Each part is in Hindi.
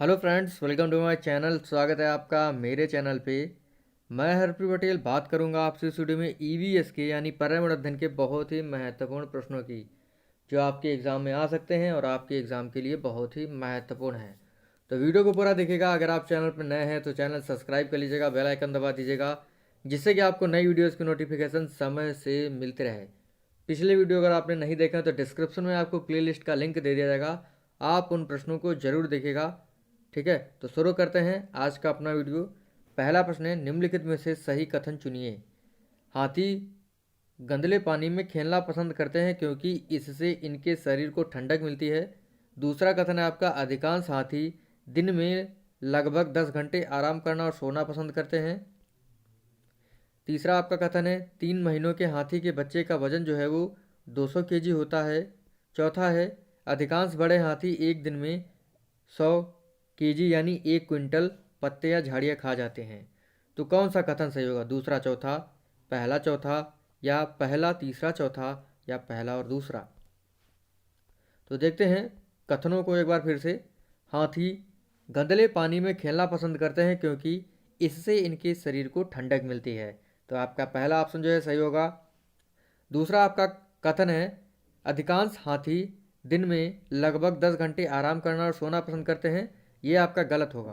Hello friends, welcome to my channel. स्वागत है आपका मेरे चैनल पे। मैं हरप्रीत पटेल बात करूंगा आपसे इस वीडियो में ईवीएस के यानी पर्यावरण अध्ययन के बहुत ही महत्वपूर्ण प्रश्नों की, जो आपके एग्ज़ाम में आ सकते हैं और आपके एग्ज़ाम के लिए बहुत ही महत्वपूर्ण है। तो वीडियो को पूरा देखिएगा। अगर आप चैनल पर नए हैं तो चैनल सब्सक्राइब कर लीजिएगा, बेल आइकन दबा दीजिएगा, जिससे कि आपको नई वीडियोज़ की नोटिफिकेशन समय से मिलते रहे। पिछले वीडियो अगर आपने नहीं देखा तो डिस्क्रिप्शन में आपको प्लेलिस्ट का लिंक दे दिया जाएगा, आप उन प्रश्नों को जरूर देखिएगा। ठीक है, तो शुरू करते हैं आज का अपना वीडियो। पहला प्रश्न है, निम्नलिखित में से सही कथन चुनिए। हाथी गंदले पानी में खेलना पसंद करते हैं क्योंकि इससे इनके शरीर को ठंडक मिलती है। दूसरा कथन है आपका, अधिकांश हाथी दिन में लगभग 10 घंटे आराम करना और सोना पसंद करते हैं। तीसरा आपका कथन है, 3 महीनों के हाथी के बच्चे का वजन जो है वो 200 केजी होता है। चौथा है, अधिकांश बड़े हाथी एक दिन में 100 केजी यानी 1 क्विंटल पत्ते या झाड़ियाँ खा जाते हैं। तो कौन सा कथन सही होगा? दूसरा चौथा, पहला चौथा, या पहला तीसरा चौथा, या पहला और दूसरा? तो देखते हैं कथनों को एक बार फिर से। हाथी गंदले पानी में खेलना पसंद करते हैं क्योंकि इससे इनके शरीर को ठंडक मिलती है। तो आपका पहला ऑप्शन जो है सही होगा। दूसरा आपका कथन है, अधिकांश हाथी दिन में लगभग 10 घंटे आराम करना और सोना पसंद करते हैं। ये आपका गलत होगा,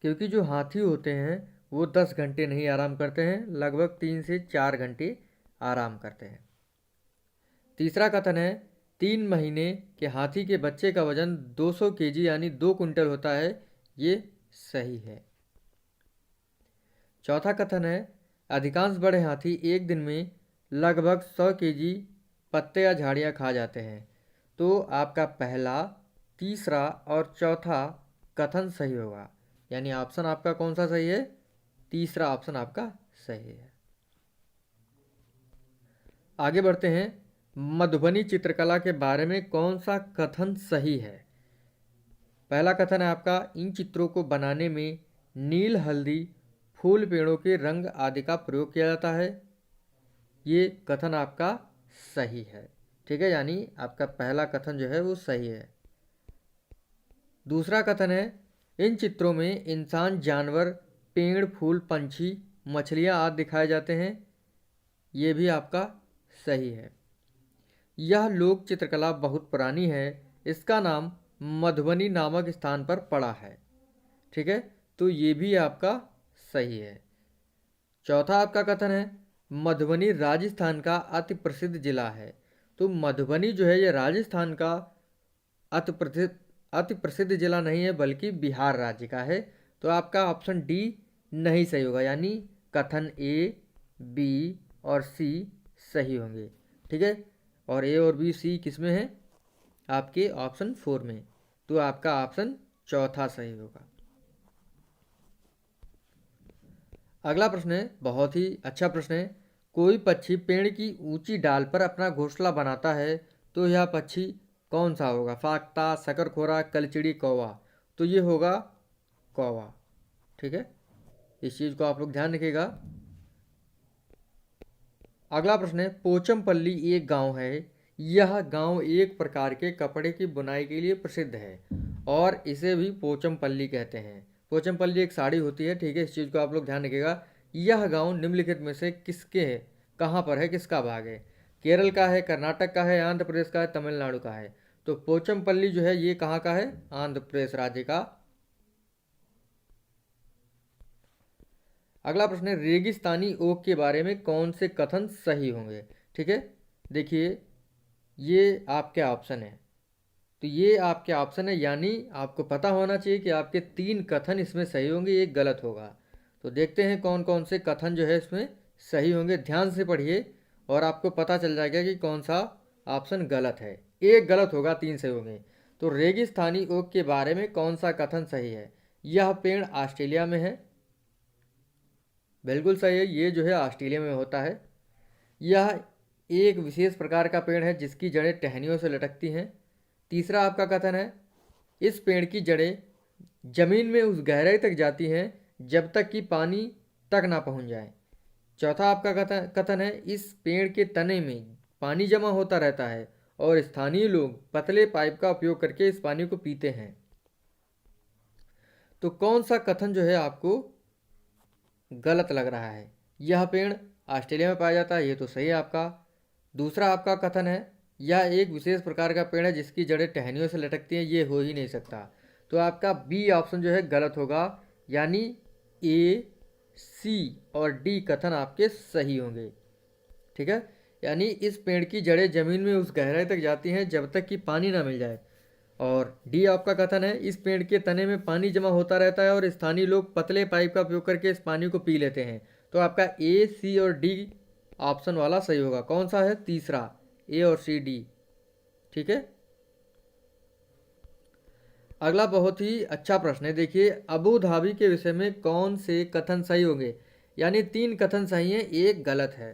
क्योंकि जो हाथी होते हैं वो 10 घंटे नहीं आराम करते हैं, लगभग 3 से 4 घंटे आराम करते हैं। तीसरा कथन है, 3 महीने के हाथी के बच्चे का वजन 200 केजी यानी 2 क्विंटल होता है। ये सही है। चौथा कथन है, अधिकांश बड़े हाथी एक दिन में लगभग 100 केजी पत्ते या झाड़ियाँ खा जाते हैं। तो आपका पहला, तीसरा और चौथा कथन सही होगा, यानी ऑप्शन आपका कौन सा सही है? तीसरा ऑप्शन आपका सही है। आगे बढ़ते हैं। मधुबनी चित्रकला के बारे में कौन सा कथन सही है? पहला कथन है आपका, इन चित्रों को बनाने में नील, हल्दी, फूल, पेड़ों के रंग आदि का प्रयोग किया जाता है। ये कथन आपका सही है। ठीक है, यानी आपका पहला कथन जो है वो सही है। दूसरा कथन है, इन चित्रों में इंसान, जानवर, पेड़, फूल, पंछी, मछलियाँ आदि दिखाए जाते हैं। ये भी आपका सही है। यह लोक चित्रकला बहुत पुरानी है, इसका नाम मधुबनी नामक स्थान पर पड़ा है। ठीक है, तो ये भी आपका सही है। चौथा आपका कथन है, मधुबनी राजस्थान का अति प्रसिद्ध जिला है। तो मधुबनी जो है ये राजस्थान का अति प्रसिद्ध जिला नहीं है, बल्कि बिहार राज्य का है। तो आपका ऑप्शन डी नहीं सही होगा, यानी कथन ए, बी और सी सही होंगे। ठीक है, और ए और बी सी किस में है? आपके ऑप्शन 4 में। तो आपका ऑप्शन चौथा सही होगा। अगला प्रश्न है, बहुत ही अच्छा प्रश्न है। कोई पक्षी पेड़ की ऊंची डाल पर अपना घोंसला बनाता है, तो यह पक्षी कौन सा होगा? फाख्ता, शकरखोरा, कलचिड़ी, कौवा? तो ये होगा कौवा। ठीक है, इस चीज़ को आप लोग ध्यान रखिएगा। अगला प्रश्न है, पोचमपल्ली एक गांव है। यह गांव एक प्रकार के कपड़े की बुनाई के लिए प्रसिद्ध है और इसे भी पोचमपल्ली कहते हैं। पोचमपल्ली एक साड़ी होती है। ठीक है, इस चीज़ को आप लोग ध्यान रखिएगा। यह गांव निम्नलिखित में से किसके है, कहाँ पर है, किसका भाग है? केरल का है, कर्नाटक का है, आंध्र प्रदेश का है, तमिलनाडु का है? तो पोचमपल्ली जो है ये कहाँ का है? आंध्र प्रदेश राज्य का। अगला प्रश्न है, रेगिस्तानी ओक के बारे में कौन से कथन सही होंगे? ठीक है, देखिए ये आपके ऑप्शन है। तो ये आपके ऑप्शन है, यानी आपको पता होना चाहिए कि आपके 3 कथन इसमें सही होंगे, एक गलत होगा। तो देखते हैं कौन कौन से कथन जो है इसमें सही होंगे। ध्यान से पढ़िए और आपको पता चल जाएगा कि कौन सा ऑप्शन गलत है। एक गलत होगा, 3 सही होंगे। तो रेगिस्तानी ओक के बारे में कौन सा कथन सही है? यह पेड़ ऑस्ट्रेलिया में है। बिल्कुल सही है, ये जो है ऑस्ट्रेलिया में होता है। यह एक विशेष प्रकार का पेड़ है जिसकी जड़ें टहनियों से लटकती हैं। तीसरा आपका कथन है, इस पेड़ की जड़ें जमीन में उस गहराई तक जाती हैं जब तक कि पानी तक ना पहुंच जाए। चौथा आपका कथन है, इस पेड़ के तने में पानी जमा होता रहता है और स्थानीय लोग पतले पाइप का उपयोग करके इस पानी को पीते हैं। तो कौन सा कथन जो है आपको गलत लग रहा है? यह पेड़ ऑस्ट्रेलिया में पाया जाता है, ये तो सही है आपका। दूसरा आपका कथन है यह एक विशेष प्रकार का पेड़ है जिसकी जड़ें टहनियों से लटकती हैं, ये हो ही नहीं सकता। तो आपका बी ऑप्शन जो है गलत होगा, यानी ए, सी और डी कथन आपके सही होंगे। ठीक है, यानी इस पेड़ की जड़ें जमीन में उस गहराई तक जाती हैं जब तक कि पानी ना मिल जाए। और डी आपका कथन है इस पेड़ के तने में पानी जमा होता रहता है और स्थानीय लोग पतले पाइप का उपयोग करके इस पानी को पी लेते हैं। तो आपका ए, सी और डी ऑप्शन वाला सही होगा। कौन सा है? तीसरा, ए और सी, डी। ठीक है, अगला बहुत ही अच्छा प्रश्न है। देखिए, अबू धाबी के विषय में कौन से कथन सही होंगे? यानी 3 कथन सही हैं, एक गलत है।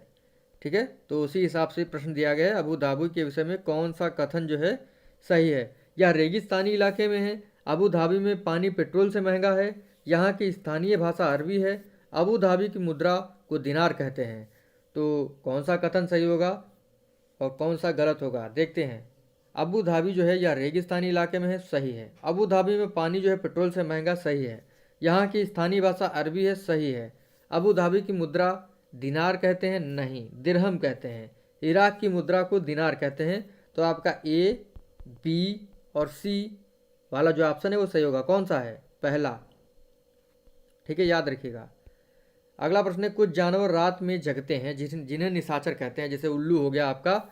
ठीक है, तो उसी हिसाब से प्रश्न दिया गया है, अबू धाबी के विषय में कौन सा कथन जो है सही है? या रेगिस्तानी इलाके में है, अबू धाबी में पानी पेट्रोल से महंगा है, यहाँ की स्थानीय भाषा अरबी है, अबू धाबी की मुद्रा को दिनार कहते हैं। तो कौन सा कथन सही होगा और कौन सा गलत होगा, देखते हैं। अबू धाबी जो है या रेगिस्तानी इलाके में है, सही है। अबू धाबी में पानी जो है पेट्रोल से महंगा, सही है। यहाँ की स्थानीय भाषा अरबी है, सही है। अबू धाबी की मुद्रा दिनार कहते हैं, नहीं, दिरहम कहते हैं। इराक की मुद्रा को दिनार कहते हैं। तो आपका ए, बी और सी वाला जो ऑप्शन है वो सही होगा। कौन सा है? पहला। ठीक है, याद रखिएगा। अगला प्रश्न है, कुछ जानवर रात में जगते हैं जिन्हें निशाचर कहते हैं, जैसे उल्लू हो गया आपका।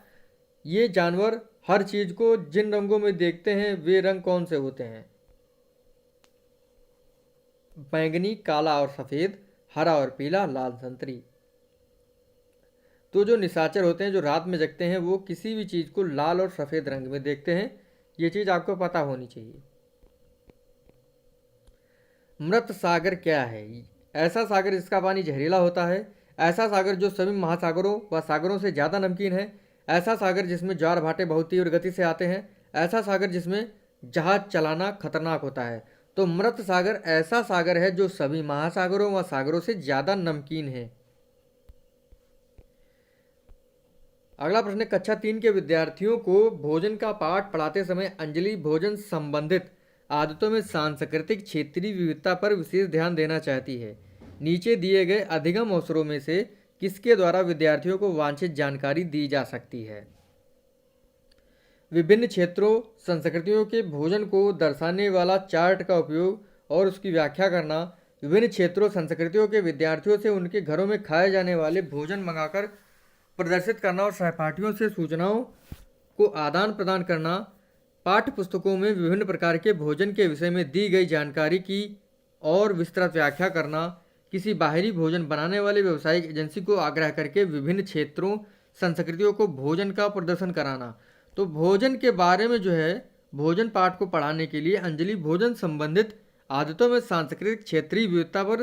ये जानवर हर चीज को जिन रंगों में देखते हैं वे रंग कौन से होते हैं? बैंगनी, काला और सफेद, हरा और पीला, लाल, संतरी। तो जो निशाचर होते हैं जो रात में जगते हैं वो किसी भी चीज को लाल और सफेद रंग में देखते हैं, ये चीज आपको पता होनी चाहिए। मृत सागर क्या है? ऐसा सागर जिसका पानी जहरीला होता है, ऐसा सागर जो सभी महासागरों व सागरों से ज़्यादा नमकीन है, ऐसा सागर जिसमें ज्वार भाटे बहुत तीव्र गति से आते हैं, ऐसा सागर जिसमें जहाज चलाना खतरनाक होता है। तो मृत सागर ऐसा सागर है जो सभी महासागरों व सागरों से ज़्यादा नमकीन है। अगला प्रश्न है, कक्षा 3 के विद्यार्थियों को भोजन का पाठ पढ़ाते समय अंजलि भोजन संबंधित आदतों में सांस्कृतिक क्षेत्रीय विविधता पर विशेष ध्यान देना चाहती है। नीचे दिए गए अधिगम अवसरों में से किसके द्वारा विद्यार्थियों को वांछित जानकारी दी जा सकती है? विभिन्न क्षेत्रों संस्कृतियों के भोजन को दर्शाने वाला चार्ट का उपयोग और उसकी व्याख्या करना, विभिन्न क्षेत्रों संस्कृतियों के विद्यार्थियों से उनके घरों में खाए जाने वाले भोजन मंगाकर प्रदर्शित करना और सहपाठियों से सूचनाओं को आदान प्रदान करना, पाठ्य पुस्तकों में विभिन्न प्रकार के भोजन के विषय में दी गई जानकारी की और विस्तृत व्याख्या करना, किसी बाहरी भोजन बनाने वाले व्यावसायिक एजेंसी को आग्रह करके विभिन्न क्षेत्रों संस्कृतियों को भोजन का प्रदर्शन कराना। तो भोजन के बारे में जो है भोजन पाठ को पढ़ाने के लिए अंजलि भोजन संबंधित आदतों में सांस्कृतिक क्षेत्रीय विविधता पर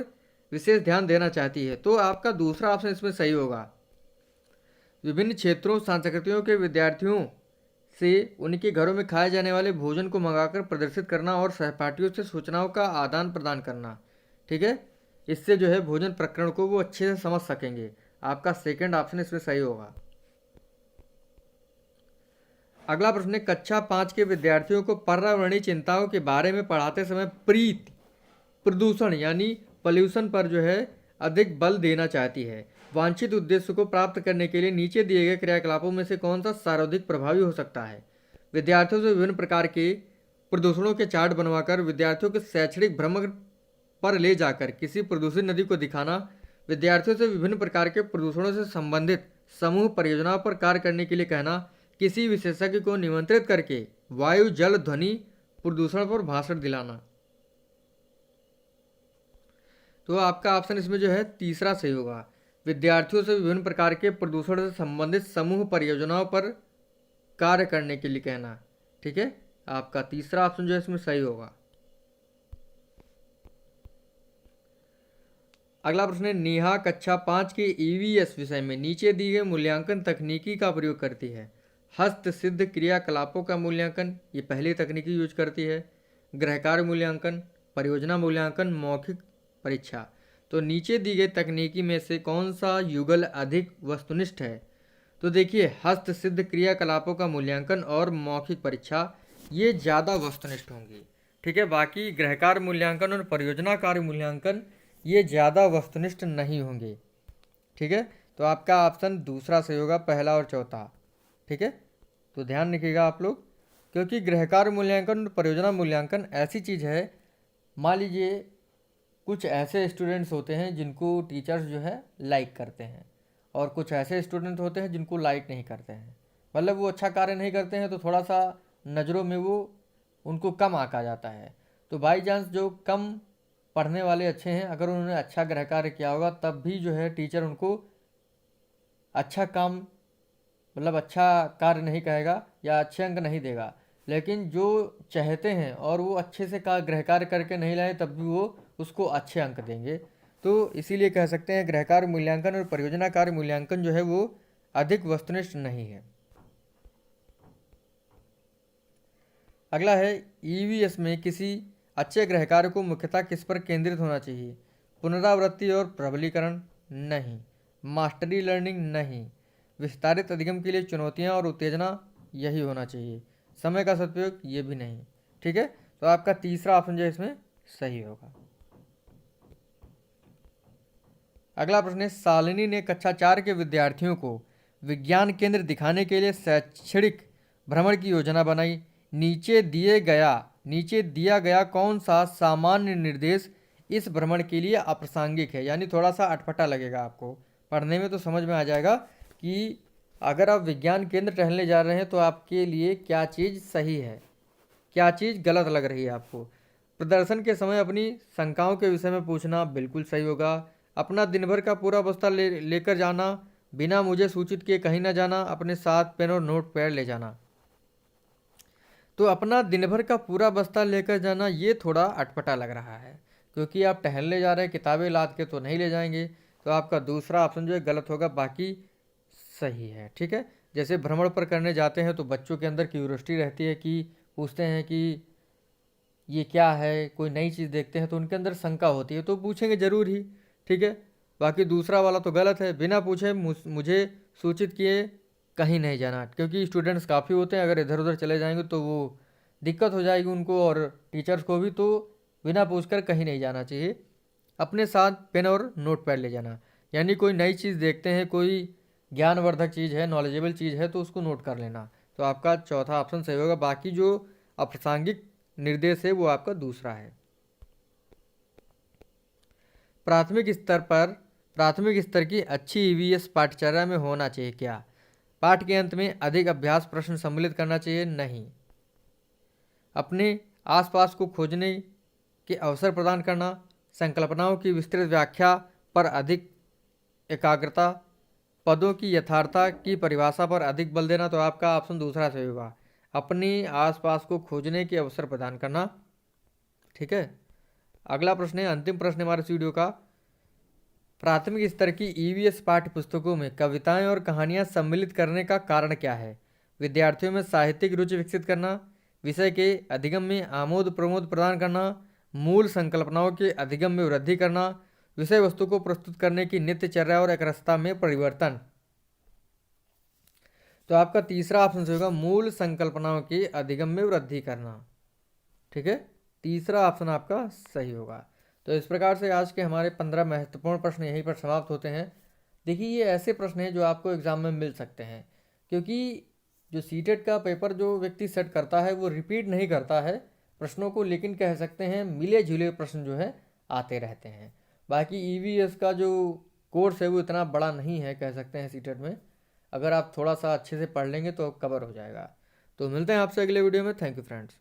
विशेष ध्यान देना चाहती है। तो आपका दूसरा ऑप्शन इसमें सही होगा। विभिन्न क्षेत्रों संस्कृतियों के विद्यार्थियों से उनके घरों में खाए जाने वाले भोजन को मंगाकर प्रदर्शित करना और सहपाठियों से सूचनाओं का आदान प्रदान करना। ठीक है, इससे जो है भोजन प्रकरण को वो अच्छे से समझ सकेंगे। आपका सेकंड ऑप्शन इसमें सही होगा। अगला प्रश्न है, कक्षा 5 के विद्यार्थियों को पर्यावरणीय चिंताओं के बारे में पढ़ाते समय प्रदूषण यानी पॉल्यूशन पर जो है अधिक बल देना चाहती है। वांछित उद्देश्य को प्राप्त करने के लिए नीचे दिए गए क्रियाकलापों में से कौन सा सर्वाधिक प्रभावी हो सकता है? विद्यार्थियों से विभिन्न प्रकार के प्रदूषणों के चार्ट बनवाकर विद्यार्थियों के शैक्षणिक भ्रमण पर ले जाकर किसी प्रदूषित नदी को दिखाना, विद्यार्थियों से विभिन्न प्रकार के प्रदूषणों से संबंधित समूह परियोजनाओं पर कार्य करने के लिए कहना, किसी विशेषज्ञ को निमंत्रित करके वायु, जल, ध्वनि प्रदूषण पर भाषण दिलाना। तो आपका ऑप्शन इसमें जो है तीसरा सही होगा। विद्यार्थियों से विभिन्न प्रकार के प्रदूषण से संबंधित समूह परियोजनाओं पर कार्य करने के लिए कहना। ठीक है, आपका तीसरा ऑप्शन जो है इसमें सही होगा। अगला प्रश्न है, नेहा कक्षा 5 के ईवीएस विषय में नीचे दी गई मूल्यांकन तकनीकी का प्रयोग करती है। हस्त सिद्ध क्रियाकलापों का मूल्यांकन, ये पहली तकनीकी यूज करती है। गृहकार्य मूल्यांकन, परियोजना मूल्यांकन, मौखिक परीक्षा। तो नीचे दी गई तकनीकी में से कौन सा युगल अधिक वस्तुनिष्ठ है? तो देखिए, हस्त सिद्ध क्रियाकलापों का मूल्यांकन और मौखिक परीक्षा ये ज़्यादा वस्तुनिष्ठ होंगी। ठीक है। बाकी गृह कार्य मूल्यांकन और परियोजना कार्य मूल्यांकन ये ज़्यादा वस्तुनिष्ठ नहीं होंगे, ठीक है। तो आपका ऑप्शन दूसरा सही होगा, पहला और चौथा, ठीक है। तो ध्यान रखिएगा आप लोग, क्योंकि गृह कार्य मूल्यांकन और परियोजना मूल्यांकन ऐसी चीज़ है, मान लीजिए कुछ ऐसे स्टूडेंट्स होते हैं जिनको टीचर्स जो है लाइक करते हैं, और कुछ ऐसे स्टूडेंट होते हैं जिनको लाइक नहीं करते हैं, मतलब वो अच्छा कार्य नहीं करते हैं तो थोड़ा सा नज़रों में वो उनको कम आंका जाता है। तो बाई चांस जो कम पढ़ने वाले अच्छे हैं, अगर उन्होंने अच्छा गृह कार्य किया होगा तब भी जो है टीचर उनको अच्छा काम, मतलब अच्छा कार्य नहीं कहेगा या अच्छे अंक नहीं देगा। लेकिन जो चाहते हैं और वो अच्छे से गृह कार्य करके नहीं लाए तब भी वो उसको अच्छे अंक देंगे। तो इसीलिए कह सकते हैं गृह कार्य मूल्यांकन और परियोजना कार्य मूल्यांकन जो है वो अधिक वस्तुनिष्ठ नहीं है। अगला है, ईवीएस में किसी अच्छे गृह कार्य को मुख्यतः किस पर केंद्रित होना चाहिए? पुनरावृत्ति और प्रबलीकरण? नहीं। Mastery learning? नहीं। विस्तारित अधिगम के लिए चुनौतियां और उत्तेजना? यही होना चाहिए। समय का सदुपयोग? ये भी नहीं, ठीक है। तो आपका तीसरा ऑप्शन जो है इसमें सही होगा। अगला प्रश्न है, शालिनी ने कक्षा 4 के विद्यार्थियों को विज्ञान केंद्र दिखाने के लिए शैक्षणिक भ्रमण की योजना बनाई। नीचे दिया गया कौन सा सामान्य निर्देश इस भ्रमण के लिए अप्रासंगिक है? यानी थोड़ा सा अटपटा लगेगा आपको, पढ़ने में तो समझ में आ जाएगा कि अगर आप विज्ञान केंद्र टहलने जा रहे हैं तो आपके लिए क्या चीज़ सही है, क्या चीज़ गलत लग रही है आपको। प्रदर्शन के समय अपनी शंकाओं के विषय में पूछना बिल्कुल सही होगा। अपना दिन भर का पूरा बस्ता लेकर जाना, बिना मुझे सूचित किए कहीं ना जाना, अपने साथ पेन और नोट पैड ले जाना। तो अपना दिन भर का पूरा बस्ता लेकर जाना ये थोड़ा अटपटा लग रहा है, क्योंकि आप टहलने जा रहे हैं, किताबें लाद के तो नहीं ले जाएंगे। तो आपका दूसरा ऑप्शन जो है गलत होगा, बाकी सही है, ठीक है। जैसे भ्रमण पर करने जाते हैं तो बच्चों के अंदर क्यूरियोसिटी रहती है कि पूछते हैं कि ये क्या है, कोई नई चीज़ देखते हैं तो उनके अंदर शंका होती है, तो पूछेंगे ज़रूर ही, ठीक है। बाकी दूसरा वाला तो गलत है, बिना पूछे मुझे सूचित किए कहीं नहीं जाना, क्योंकि स्टूडेंट्स काफ़ी होते हैं, अगर इधर उधर चले जाएंगे तो वो दिक्कत हो जाएगी उनको और टीचर्स को भी। तो बिना पूछकर कहीं नहीं जाना चाहिए। अपने साथ पेन और नोट पैड ले जाना, यानी कोई नई चीज़ देखते हैं, कोई ज्ञानवर्धक चीज़ है, नॉलेजेबल चीज़ है तो उसको नोट कर लेना। तो आपका चौथा ऑप्शन सही होगा। बाकी जो अप्रासंगिक निर्देश है वो आपका दूसरा है। प्राथमिक स्तर की अच्छी ईवीएस पाठ्यचर्या में होना चाहिए क्या? पाठ के अंत में अधिक अभ्यास प्रश्न सम्मिलित करना चाहिए? नहीं। अपने आसपास को खोजने के अवसर प्रदान करना, संकल्पनाओं की विस्तृत व्याख्या पर अधिक एकाग्रता, पदों की यथार्थता की परिभाषा पर अधिक बल देना। तो आपका ऑप्शन दूसरा सही होगा, अपनी आसपास को खोजने के अवसर प्रदान करना, ठीक है। अगला प्रश्न है, अंतिम प्रश्न हमारे इस वीडियो का, प्राथमिक स्तर की ईवीएस पाठ्य पुस्तकों में कविताएं और कहानियां सम्मिलित करने का कारण क्या है? विद्यार्थियों में साहित्यिक रुचि विकसित करना, विषय के अधिगम में आमोद प्रमोद प्रदान करना, मूल संकल्पनाओं के अधिगम में वृद्धि करना, विषय वस्तु को प्रस्तुत करने की नित्यचर्या और एकरसता में परिवर्तन। तो आपका तीसरा ऑप्शन होगा, मूल संकल्पनाओं के अधिगम में वृद्धि करना, ठीक है। तीसरा ऑप्शन आपका सही होगा। तो इस प्रकार से आज के हमारे 15 महत्वपूर्ण प्रश्न यहीं पर समाप्त होते हैं। देखिए, ये ऐसे प्रश्न हैं जो आपको एग्जाम में मिल सकते हैं, क्योंकि जो सीटेट का पेपर जो व्यक्ति सेट करता है वो रिपीट नहीं करता है प्रश्नों को, लेकिन कह सकते हैं मिले जुले प्रश्न जो है आते रहते हैं। बाकी ईवीएस का जो कोर्स है वो इतना बड़ा नहीं है, कह सकते हैं सीटेट में, अगर आप थोड़ा सा अच्छे से पढ़ लेंगे तो कवर हो जाएगा। तो मिलते हैं आपसे अगले वीडियो में। Thank you friends.